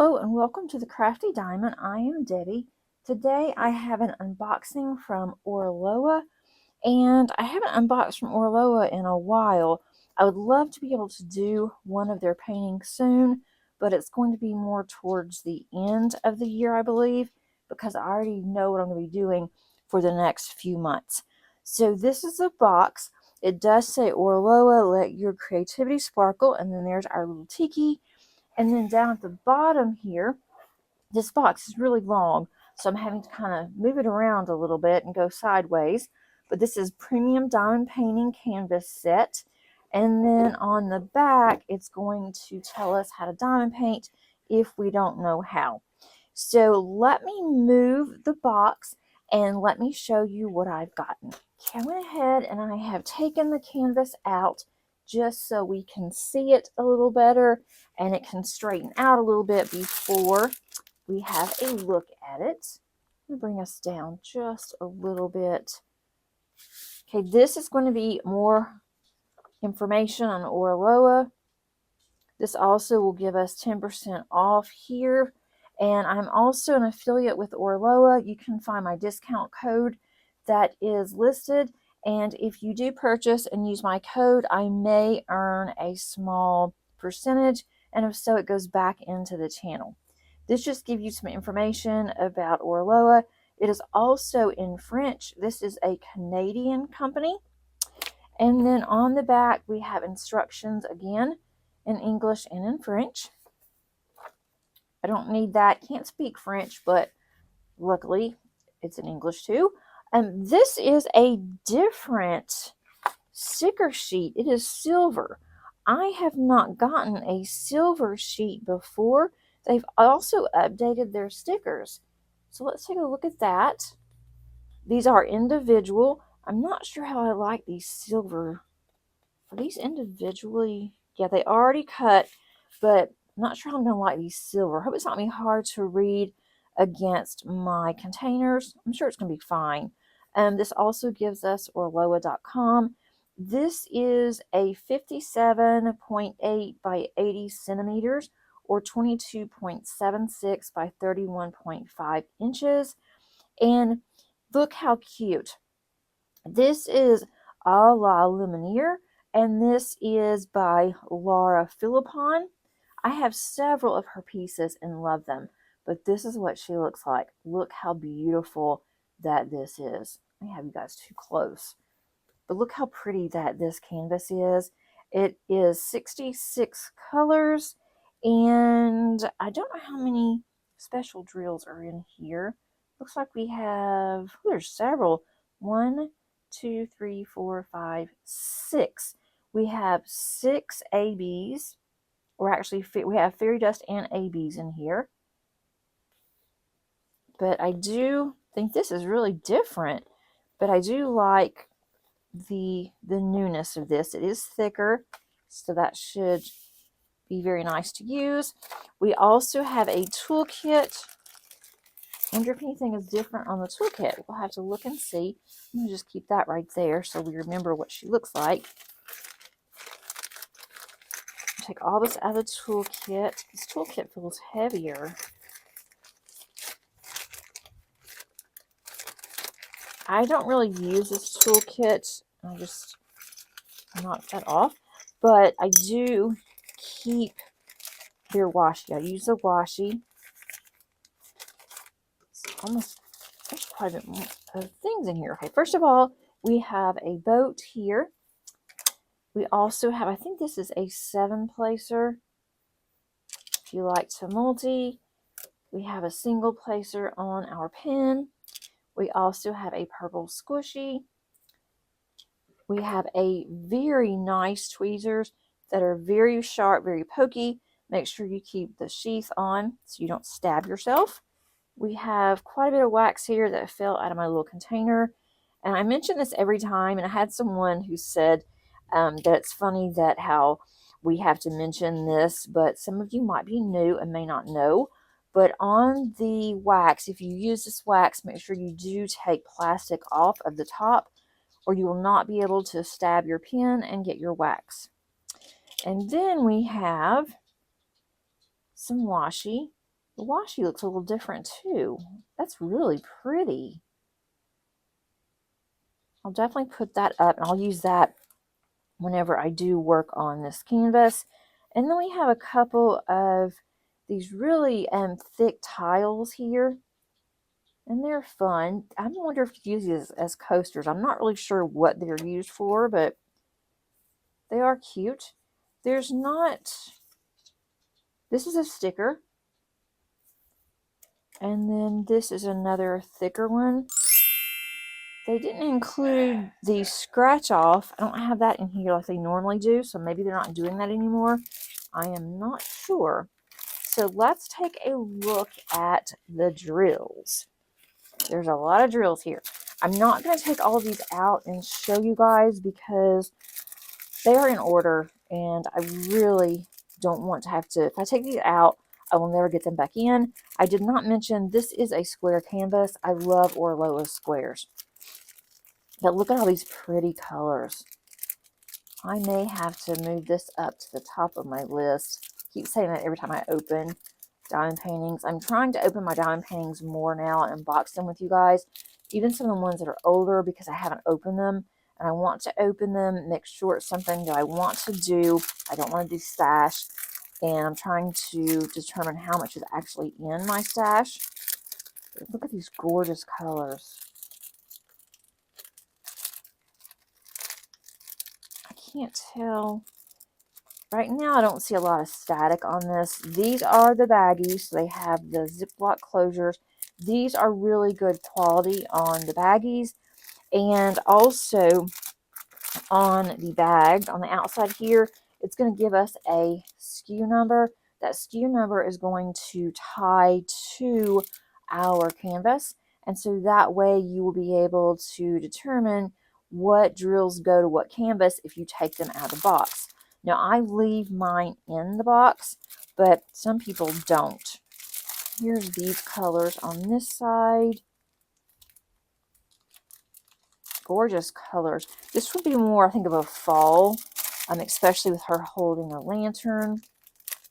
Hello and welcome to the Crafty Diamond. I am Debbie. Today I have an unboxing from Oraloa, and I haven't unboxed from Oraloa in a while. I would love to be able to do one of their paintings soon, but it's going to be more towards the end of the year, I believe, because I already know what I'm going to be doing for the next few months. So this is a box. It does say Oraloa, let your creativity sparkle, and then there's our little tiki. And then down at the bottom here, this box is really long, so I'm having to kind of move it around a little bit and go sideways. But this is Premium Diamond Painting Canvas Set. And then on the back, it's going to tell us how to diamond paint if we don't know how. So let me move the box and let me show you what I've gotten. Okay, I went ahead and I have taken the canvas out just so we can see it a little better and it can straighten out a little bit before we have a look at it. Let me bring us down just a little bit. Okay, this is going to be more information on Oraloa. This also will give us 10% off here. And I'm also an affiliate with Oraloa. You can find my discount code that is listed. And if you do purchase and use my code, I may earn a small percentage. And if so, it goes back into the channel. This just gives you some information about Oraloa. It is also in French. This is a Canadian company. And then on the back, we have instructions again in English and in French. I don't need that. Can't speak French, but luckily it's in English too. This is a different sticker sheet. It is silver. I have not gotten a silver sheet before. They've also updated their stickers. So let's take a look at that. These are individual. I'm not sure how I like these silver. Are these individually? Yeah, they already cut, but I'm not sure how I'm going to like these silver. I hope it's not going to be hard to read against my containers. I'm sure it's going to be fine. This also gives us Oraloa.com. This is a 57.8 by 80 centimeters or 22.76 by 31.5 inches. And look how cute. This is A La Lumiere, and this is by Laura Philippon. I have several of her pieces and love them, but this is what she looks like. Look how beautiful that this is. Let me have you guys too close. But look how pretty that this canvas is. It is 66 colors, and I don't know how many special drills are in here. Looks like we have, there's several. 1, 2, 3, 4, 5, 6. We have 6 ABs, or actually we have fairy dust and ABs in here. But I do think this is really different. But I do like the newness of this. It is thicker, so that should be very nice to use. We also have a toolkit. I wonder if anything is different on the toolkit. We'll have to look and see. I'm going to just keep that right there so we remember what she looks like. Take all this out of the toolkit. This toolkit feels heavier. I don't really use this toolkit. I just knock that off. But I do keep their washi. I use the washi. Almost, there's quite a bit more of things in here. Okay, first of all, we have a boat here. We also have, I think this is a 7-placer. If you like to multi, we have a single placer on our pen. We also have a purple squishy. We have a very nice tweezers that are very sharp, very pokey. Make sure you keep the sheath on so you don't stab yourself. We have quite a bit of wax here that fell out of my little container. And I mention this every time, and I had someone who said that it's funny that how we have to mention this, but some of you might be new and may not know. But on the wax, if you use this wax, make sure you do take plastic off of the top, or you will not be able to stab your pen and get your wax. And then we have some washi. The washi looks a little different too. That's really pretty. I'll definitely put that up, and I'll use that whenever I do work on this canvas. And then we have a couple of these really thick tiles here, and they're fun. I wonder if you use these as coasters. I'm not really sure what they're used for, but they are cute. There's not, this is a sticker, and then this is another thicker one. They didn't include the scratch off. I don't have that in here like they normally do, so maybe they're not doing that anymore. I am not sure. So let's take a look at the drills. There's a lot of drills here. I'm not going to take all of these out and show you guys because they are in order, and I really don't want to have to, if I take these out, I will never get them back in. I did not mention this is a square canvas. I love Oraloa squares. But look at all these pretty colors. I may have to move this up to the top of my list. I keep saying that every time I open diamond paintings. I'm trying to open my diamond paintings more now and unbox them with you guys. Even some of the ones that are older because I haven't opened them. And I want to open them, make sure it's something that I want to do. I don't want to do stash. And I'm trying to determine how much is actually in my stash. Look at these gorgeous colors. I can't tell. Right now, I don't see a lot of static on this. These are the baggies. So they have the Ziploc closures. These are really good quality on the baggies. And also on the bag, on the outside here, it's going to give us a SKU number. That SKU number is going to tie to our canvas. And so that way you will be able to determine what drills go to what canvas if you take them out of the box. Now, I leave mine in the box, but some people don't. Here's these colors on this side. Gorgeous colors. This would be more, I think, of a fall, especially with her holding a lantern.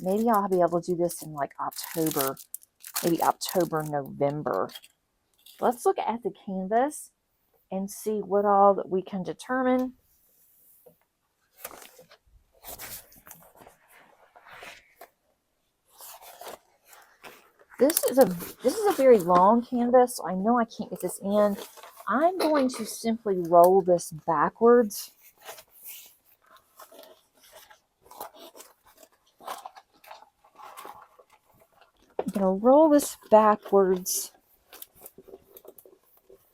Maybe I'll be able to do this in like October, maybe October, November. Let's look at the canvas and see what all that we can determine. This is a very long canvas, so I know I can't get this in. I'm going to simply roll this backwards. I'm going to roll this backwards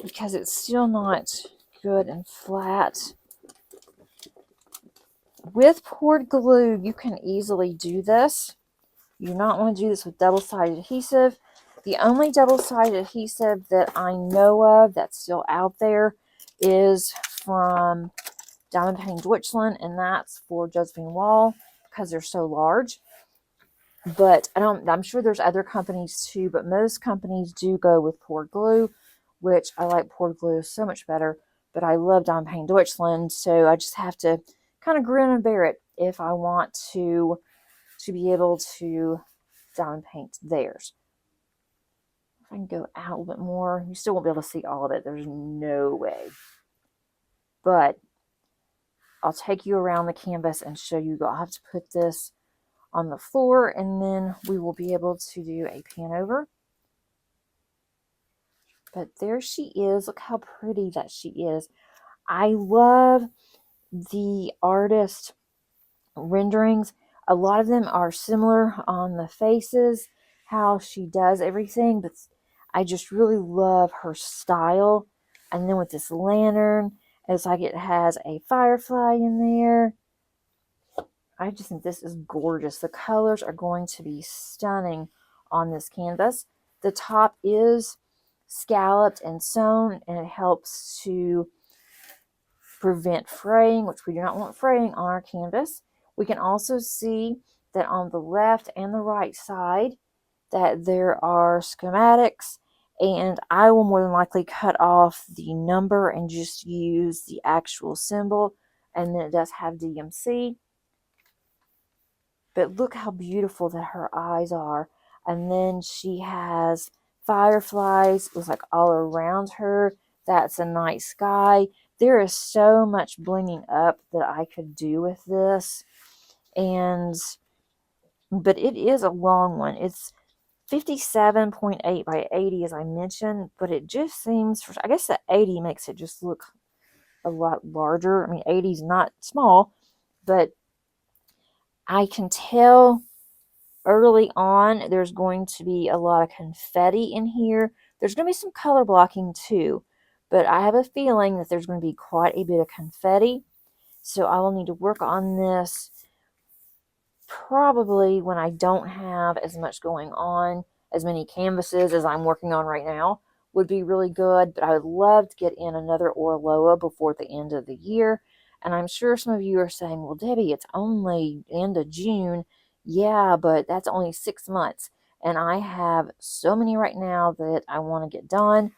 because it's still not good and flat. With poured glue, you can easily do this. You do not want to do this with double-sided adhesive. The only double-sided adhesive that I know of that's still out there is from Diamond Painting Deutschland, and that's for Josephine Wall because they're so large. But I'm sure there's other companies too, but most companies do go with poured glue, which I like poured glue so much better. But I love Diamond Painting Deutschland, so I just have to kind of grin and bear it if I want to be able to diamond paint theirs. If I can go out a little bit more, you still won't be able to see all of it. There's no way. But I'll take you around the canvas and show you. I'll have to put this on the floor, and then we will be able to do a pan over. But there she is. Look how pretty that she is. I love the artist renderings. A lot of them are similar on the faces, how she does everything, but I just really love her style. And then with this lantern, it's like it has a firefly in there. I just think this is gorgeous. The colors are going to be stunning on this canvas. The top is scalloped and sewn, and it helps to prevent fraying, which we do not want fraying on our canvas. We can also see that on the left and the right side that there are schematics, and I will more than likely cut off the number and just use the actual symbol, and then it does have DMC. But look how beautiful that her eyes are. And then she has fireflies, it was like all around her. That's a night sky. There is so much blinging up that I could do with this. But it is a long one. It's 57.8 by 80, as I mentioned, but it just seems, I guess the 80 makes it just look a lot larger. I mean, 80 is not small, but I can tell early on there's going to be a lot of confetti in here. There's going to be some color blocking too, but I have a feeling that there's going to be quite a bit of confetti. So I will need to work on this probably when I don't have as much going on, as many canvases as I'm working on right now would be really good. But I would love to get in another Oraloa before the end of the year. And I'm sure some of you are saying, well, Debbie, it's only end of June. Yeah, but that's only 6 months. And I have so many right now that I want to get done.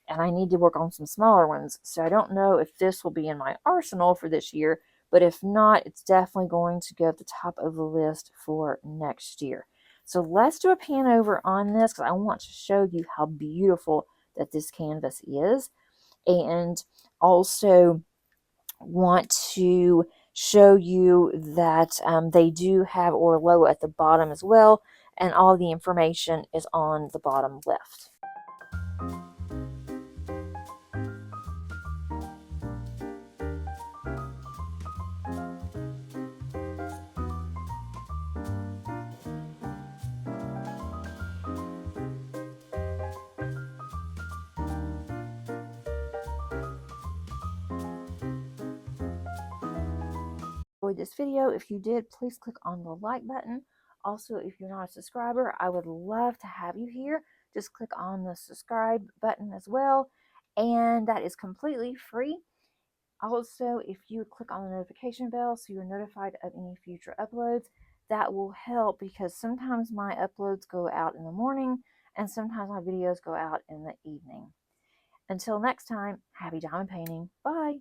And I need to work on some smaller ones. So I don't know if this will be in my arsenal for this year, but if not, it's definitely going to go at the top of the list for next year. So let's do a pan over on this because I want to show you how beautiful that this canvas is. And also want to show you that they do have Oraloa at the bottom as well. And all the information is on the bottom left. Enjoyed this video. If you did, please click on the like button. Also, if you're not a subscriber, I would love to have you here. Just click on the subscribe button as well, and that is completely free. Also, if you click on the notification bell so you're notified of any future uploads, that will help because sometimes my uploads go out in the morning and sometimes my videos go out in the evening. Until next time, happy diamond painting. Bye.